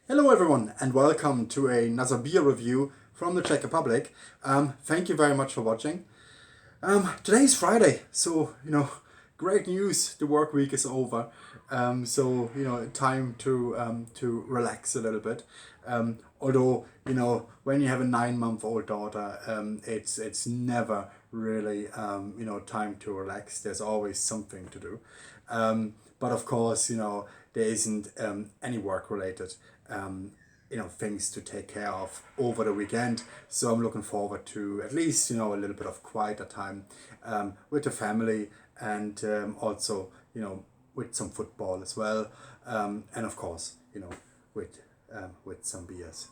Hello everyone and welcome to another beer review from the Czech Republic. Thank you very much for watching. Today's Friday, so great news. The work week is over, so time to relax a little bit. Although when you have a 9-month-old daughter, it's never really time to relax. There's always something to do, but of course there isn't any work related things to take care of over the weekend. So I'm looking forward to at least a little bit of quieter time with the family, and also with some football as well, and of course with some beers.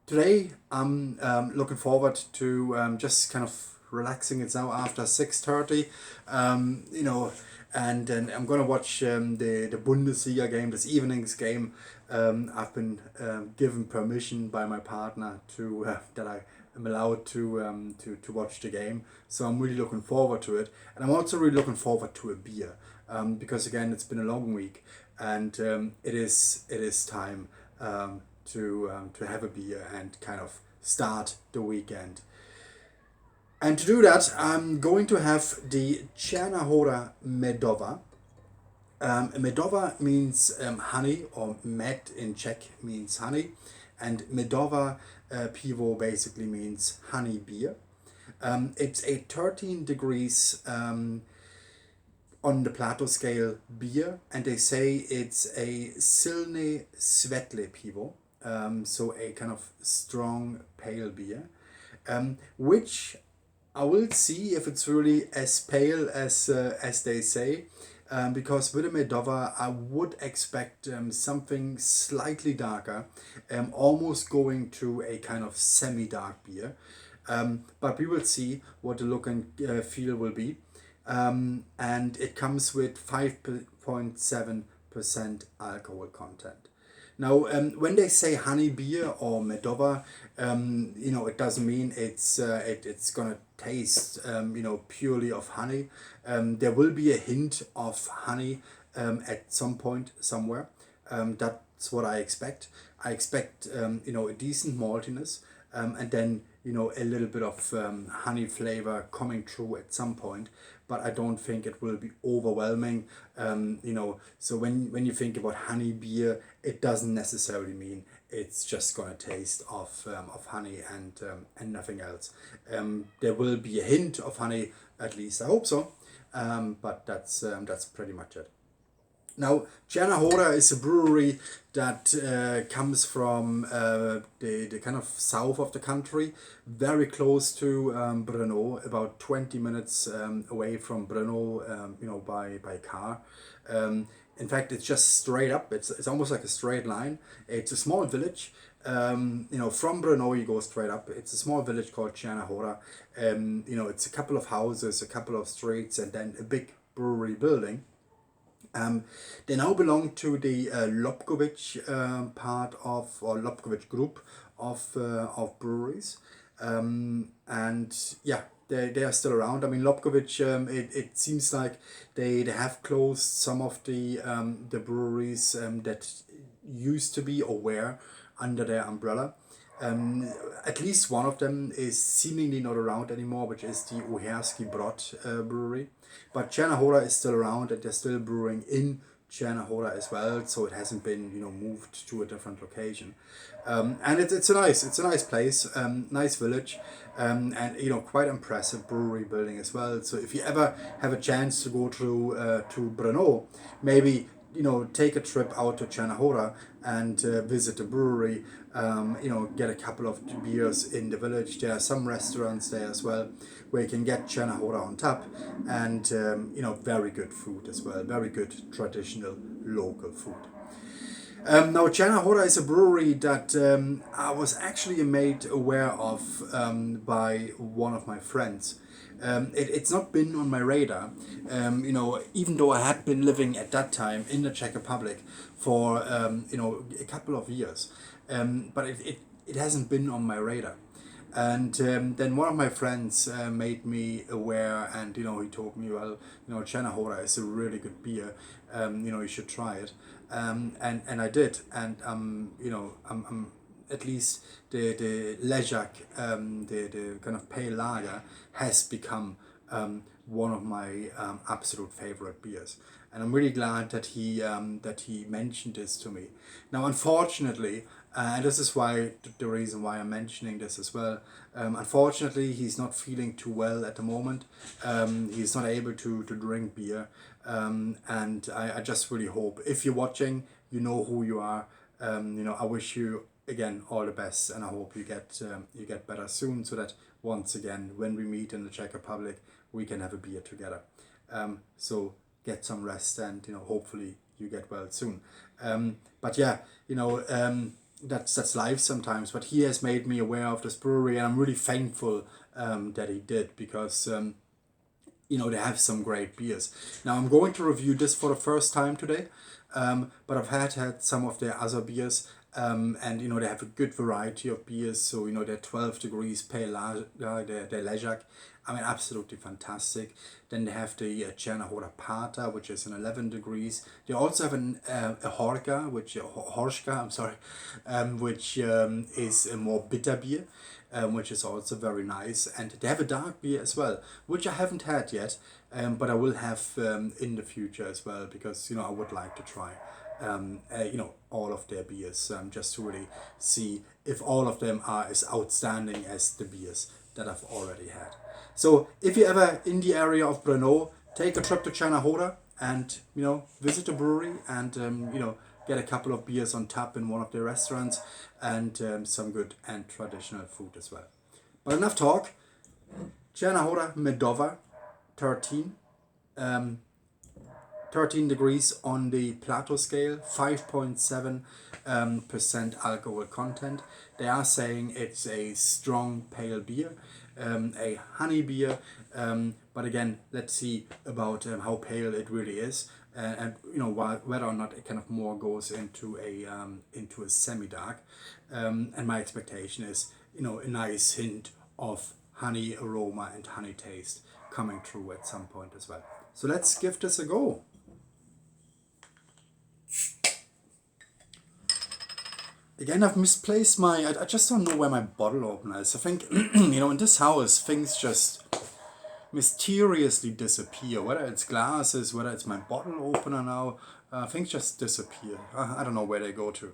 Today I'm looking forward to just kind of relaxing. It's now after 6:30, and then I'm gonna watch the Bundesliga game, this evening's game. I've been given permission by my partner to that I am allowed to watch the game, so I'm really looking forward to it, and I'm also really looking forward to a beer, because again it's been a long week, and it is time to have a beer and kind of start the weekend. And to do that, I'm going to have the Cerna Hora Medová. Medová means honey, or med in Czech means honey, and Medová pivo basically means honey beer. It's a 13 degrees on the Plato scale beer, and they say it's a silne svetle pivo, so a kind of strong pale beer, which I will see if it's really as pale as they say, because with a Medová I would expect something slightly darker, almost going to a kind of semi-dark beer, but we will see what the look and feel will be. And it comes with 5.7% alcohol content. Now, when they say honey beer or Medová, it doesn't mean it's gonna taste purely of honey. There will be a hint of honey at some point somewhere. That's what I expect. I expect a decent maltiness, and then a little bit of honey flavor coming through at some point, but I don't think it will be overwhelming. So when you think about honey beer, it doesn't necessarily mean it's just gonna taste of honey and nothing else. There will be a hint of honey, at least I hope so, but that's pretty much it. Now, Cerna Hora is a brewery that comes from the kind of south of the country, very close to Brno, about 20 minutes away from Brno, by car. In fact, it's just straight up. It's almost like a straight line. It's a small village. From Brno you go straight up. It's a small village called Cerna Hora. It's a couple of houses, a couple of streets, and then a big brewery building. They now belong to the Lobkowicz part of, or Lobkowicz group of breweries, and yeah, they are still around. I mean, Lobkowicz, it seems like they have closed some of the breweries that used to be or were under their umbrella. At least one of them is seemingly not around anymore, which is the Uherský Brod brewery. But Cerna Hora is still around, and they're still brewing in Cerna Hora as well, so it hasn't been moved to a different location. And it's a nice place, nice village, and quite impressive brewery building as well. So if you ever have a chance to go to Brno, maybe take a trip out to Cerna Hora and visit the brewery. Get a couple of beers in the village. There are some restaurants there as well where you can get Cerna Hora on tap, and very good food as well. Very good traditional local food. Now, Cerna Hora is a brewery that I was actually made aware of by one of my friends. It's not been on my radar, even though I had been living at that time in the Czech Republic for a couple of years, but it hasn't been on my radar. And then one of my friends made me aware, and he told me, well, Cerna Hora is a really good beer. You should try it. And I did, and I'm at least the Lejak, the kind of pale lager, has become one of my absolute favorite beers, and I'm really glad that he mentioned this to me. Now, unfortunately, and this is why the reason why I'm mentioning this as well. Unfortunately, he's not feeling too well at the moment. He's not able to drink beer, and I just really hope, if you're watching, you know who you are. I wish you again all the best, and I hope you get better soon, so that once again, when we meet in the Czech Republic, we can have a beer together. So get some rest, and hopefully you get well soon. But yeah, that's life sometimes. But he has made me aware of this brewery, and I'm really thankful that he did, because they have some great beers. Now I'm going to review this for the first time today, but I've had some of their other beers, and they have a good variety of beers. So they're 12 degrees pale lager, they're Lejak. I mean, absolutely fantastic. Then they have the Cerna Hora Pata, which is an 11 degrees. They also have a Horška, I'm sorry, which is a more bitter beer, which is also very nice. And they have a dark beer as well, which I haven't had yet, but I will have in the future as well, because I would like to try all of their beers, just to really see if all of them are as outstanding as the beers that I've already had. So if you're ever in the area of Brno, take a trip to Cerna Hora and visit the brewery, and get a couple of beers on tap in one of their restaurants, and some good and traditional food as well. But enough talk. Cerna Hora Medová 13. 13 degrees on the Plato scale, 5.7% percent alcohol content. They are saying it's a strong pale beer, a honey beer, but again, let's see about how pale it really is, and whether or not it kind of more goes into a semi-dark, and my expectation is a nice hint of honey aroma and honey taste coming through at some point as well. So let's give this a go. Again, I've misplaced I just don't know where my bottle opener is. I think, in this house, things just mysteriously disappear. Whether it's glasses, whether it's my bottle opener now, things just disappear. I don't know where they go to.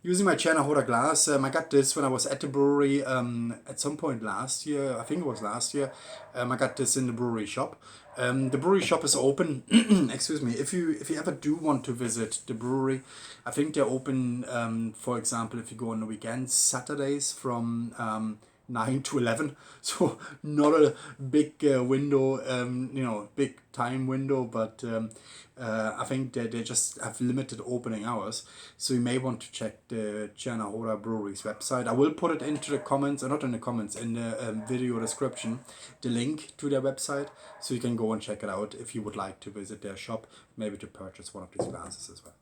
Using my Cerna Hora glass, I got this when I was at the brewery at some point last year. I think it was last year. I got this in the brewery shop. The brewery shop is open. Excuse me. If you ever do want to visit the brewery, I think they're open. For example, if you go on the weekends, Saturdays from 9 to 11. So not a big window, big time window, but I think they just have limited opening hours. So you may want to check the Cerna Hora Brewery's website. I will put it into the comments, or not in the comments, in the video description, the link to their website, so you can go and check it out if you would like to visit their shop, maybe to purchase one of these glasses as well.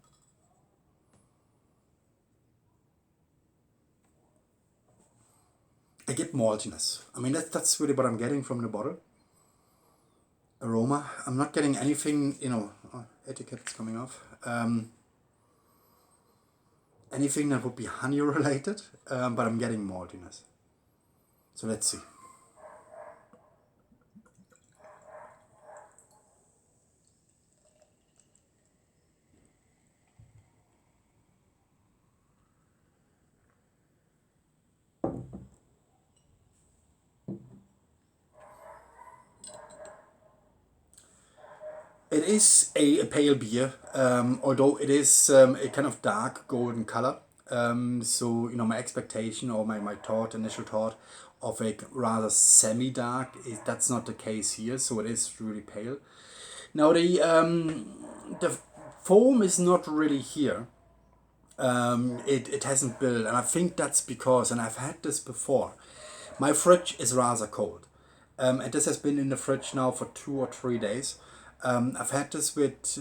I get maltiness. I mean, that's really what I'm getting from the bottle. Aroma. I'm not getting anything, etiquette's coming off. Anything that would be honey related, but I'm getting maltiness. So let's see. It is a pale beer, although it is a kind of dark golden color. So my expectation, or my initial thought of a rather semi-dark, that's not the case here. So it is really pale. Now the foam is not really here. It hasn't built, and I think that's because, and I've had this before, my fridge is rather cold, and this has been in the fridge now for 2 or 3 days. I've had this with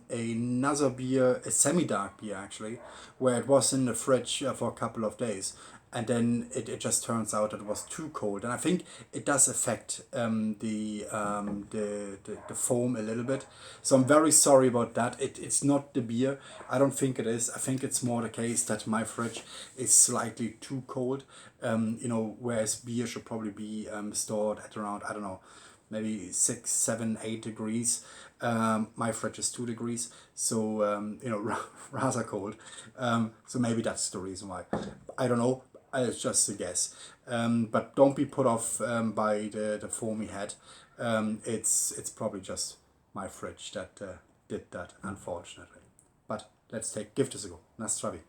another beer, a semi-dark beer actually, where it was in the fridge for a couple of days, and then it just turns out that it was too cold, and I think it does affect the foam a little bit. So I'm very sorry about that. It's not the beer. I don't think it is. I think it's more the case that my fridge is slightly too cold. Whereas beer should probably be stored at around, I don't know, maybe 6, 7, 8 degrees. My fridge is 2 degrees, so rather cold. So maybe that's the reason why. I don't know. It's just a guess. But don't be put off by the foamy head. It's probably just my fridge that did that, unfortunately. But let's give this a go. Na zdraví.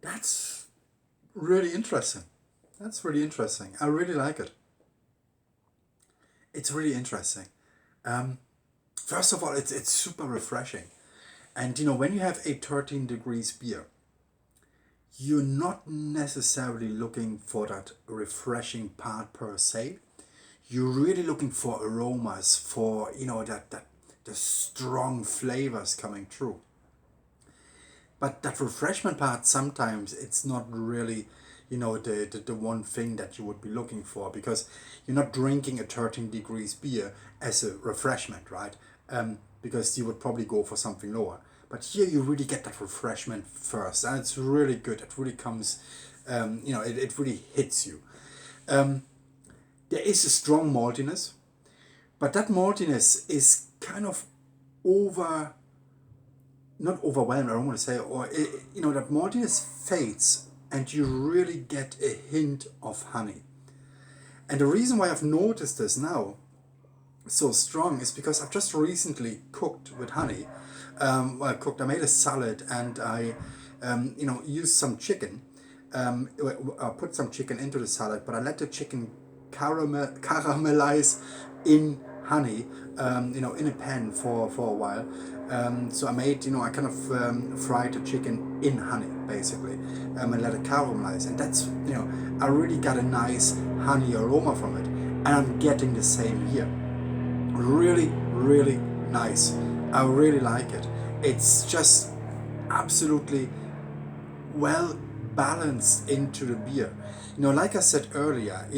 That's really interesting. That's really interesting. I really like it. It's really interesting. Um, First of all, it's super refreshing. And when you have a 13 degrees beer, you're not necessarily looking for that refreshing part per se. You're really looking for aromas, for that the strong flavors coming through. But that refreshment part, sometimes it's not really, the one thing that you would be looking for, because you're not drinking a 13 degrees beer as a refreshment, right? Because you would probably go for something lower. But here you really get that refreshment first, and it's really good. It really comes, it really hits you. There is a strong maltiness, but that maltiness is kind of over, not overwhelmed, I don't want to say, or that maltiness fades, and you really get a hint of honey. And the reason why I've noticed this now so strong is because I've just recently cooked with honey. I made a salad, and I used some chicken. I put some chicken into the salad, but I let the chicken caramelize in honey, in a pan for a while. So I kind of fried the chicken in honey, basically, and let it caramelize. And that's, I really got a nice honey aroma from it. And I'm getting the same here. Really, really nice. I really like it. It's just absolutely well balanced into the beer. Like I said earlier,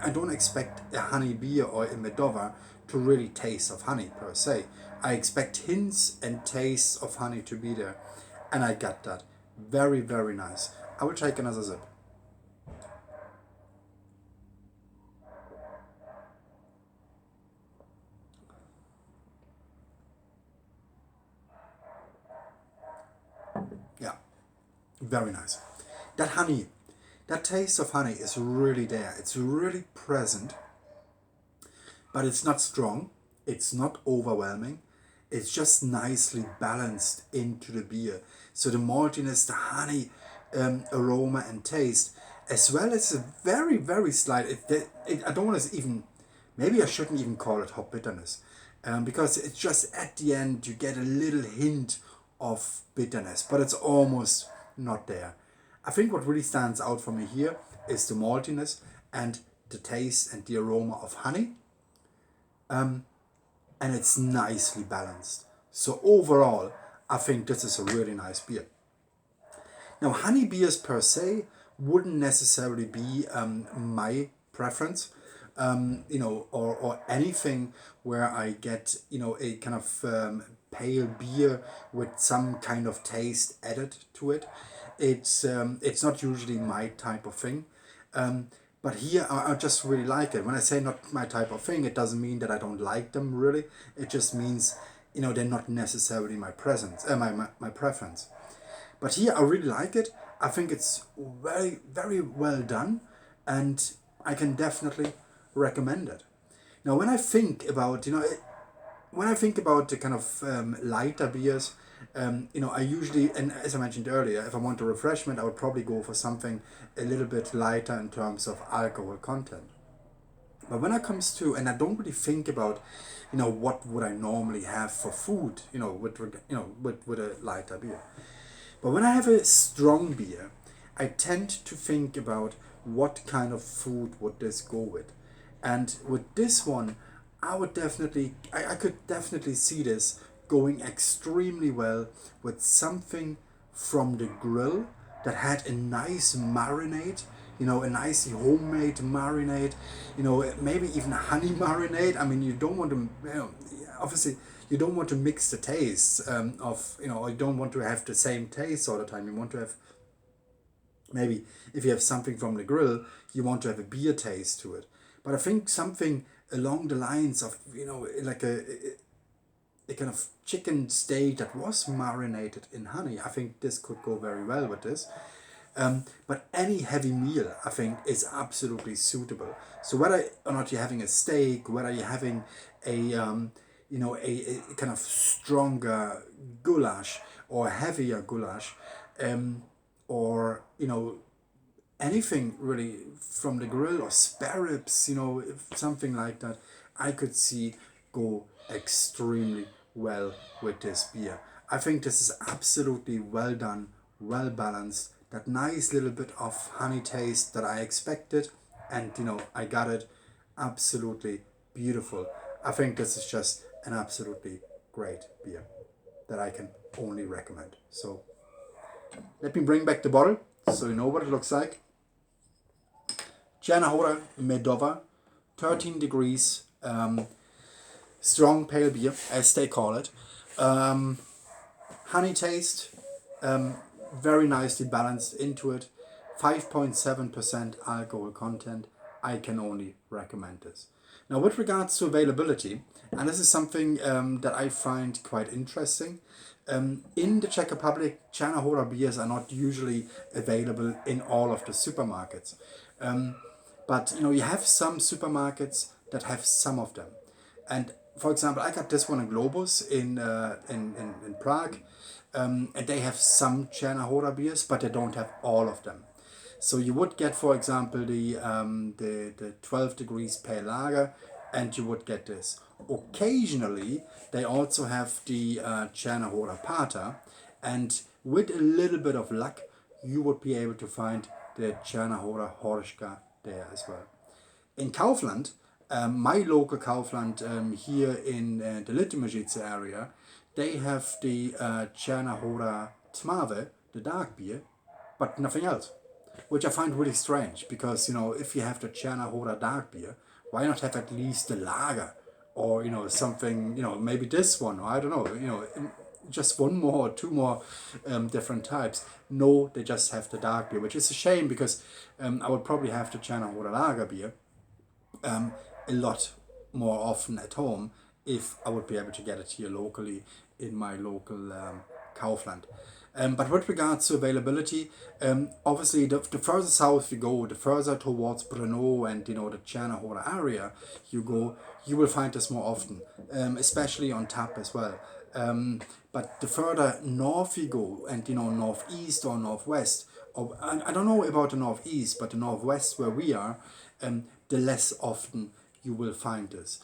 I don't expect a honey beer or a Medová to really taste of honey per se. I expect hints and tastes of honey to be there, and I got that. Very, very nice. I will take another sip. Yeah, very nice. That honey, that taste of honey is really there. It's really present, but it's not strong. It's not overwhelming. It's just nicely balanced into the beer. So the maltiness, the honey aroma and taste, as well as a very, very slight. I don't want to even. Maybe I shouldn't even call it hop bitterness, because it's just at the end you get a little hint of bitterness, but it's almost not there. I think what really stands out for me here is the maltiness and the taste and the aroma of honey, and it's nicely balanced. So overall, I think this is a really nice beer. Now, honey beers per se wouldn't necessarily be my preference, or anything where I get, a kind of pale beer with some kind of taste added to it. It's not usually my type of thing. But here I just really like it. When I say not my type of thing, it doesn't mean that I don't like them really. It just means, they're not necessarily my presence, my preference. But here I really like it. I think it's very, very well done, and I can definitely recommend it. Now, when I think about, when I think about the kind of lighter beers, I usually, and as I mentioned earlier, if I want a refreshment, I would probably go for something a little bit lighter in terms of alcohol content. But when it comes to, and I don't really think about, what would I normally have for food, with a lighter beer. But when I have a strong beer, I tend to think about what kind of food would this go with. And with this one, I could definitely see this going extremely well with something from the grill that had a nice marinade, a nice homemade marinade, maybe even a honey marinade. I mean, you don't want to, obviously, you don't want to mix the tastes or you don't want to have the same taste all the time. You want to have, maybe if you have something from the grill, you want to have a beer taste to it. But I think something along the lines of, like a kind of chicken steak that was marinated in honey. I think this could go very well with this. But any heavy meal, I think, is absolutely suitable. So whether or not you're having a steak, whether you're having a kind of stronger goulash or heavier goulash, or anything really from the grill or spare ribs, something like that, I could see go extremely well with this beer. I think this is absolutely well done, well balanced, that nice little bit of honey taste that I expected, and I got it. Absolutely beautiful. I think this is just an absolutely great beer that I can only recommend. So let me bring back the bottle so you know what it looks like. Czech Hora Medová, 13 degrees, strong pale beer, as they call it. Honey taste, very nicely balanced into it. 5.7% alcohol content. I can only recommend this. Now, with regards to availability, and this is something that I find quite interesting, in the Czech Republic, Cerna Hora beers are not usually available in all of the supermarkets. But you have some supermarkets that have some of them. And for example, I got this one in Globus in Prague, and they have some Cerna Hora beers, but they don't have all of them. So you would get, for example, the 12 degrees pale lager, and you would get this. Occasionally, they also have the Cerna Hora Pata, and with a little bit of luck, you would be able to find the Cerna Hora Horška there as well. In Kaufland, my local Kaufland here in the Litomyšice area, they have the Cerna Hora Tmave, the dark beer, but nothing else. Which I find really strange, because if you have the Cerna Hora dark beer, why not have at least the lager, or something, maybe this one, or I don't know, just one more or two more different types. No, they just have the dark beer, which is a shame, because I would probably have the Cerna Hora lager beer a lot more often at home if I would be able to get it here locally in my local Kaufland. But with regards to availability, obviously the further south you go, the further towards Brno and the Cerna Hora area you go, you will find this more often, especially on tap as well. But the further north you go, and northeast or northwest, or I don't know about the northeast, but the northwest where we are, the less often you will find this.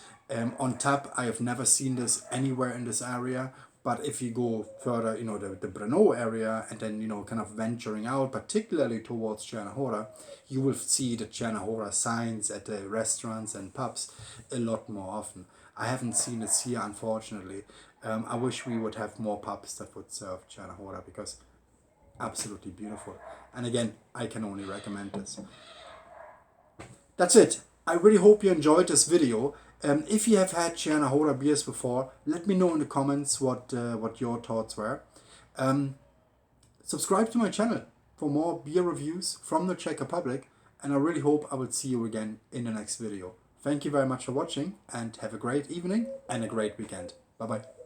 On tap, I have never seen this anywhere in this area. But if you go further, the Brno area, and then, kind of venturing out, particularly towards Cerna Hora, you will see the Cerna Hora signs at the restaurants and pubs a lot more often. I haven't seen this here, unfortunately. I wish we would have more pubs that would serve Cerna Hora, because absolutely beautiful. And again, I can only recommend this. That's it. I really hope you enjoyed this video. If you have had Cerna Hora beers before, let me know in the comments what your thoughts were. Subscribe to my channel for more beer reviews from the Czech Republic, and I really hope I will see you again in the next video. Thank you very much for watching, and have a great evening and a great weekend. Bye bye.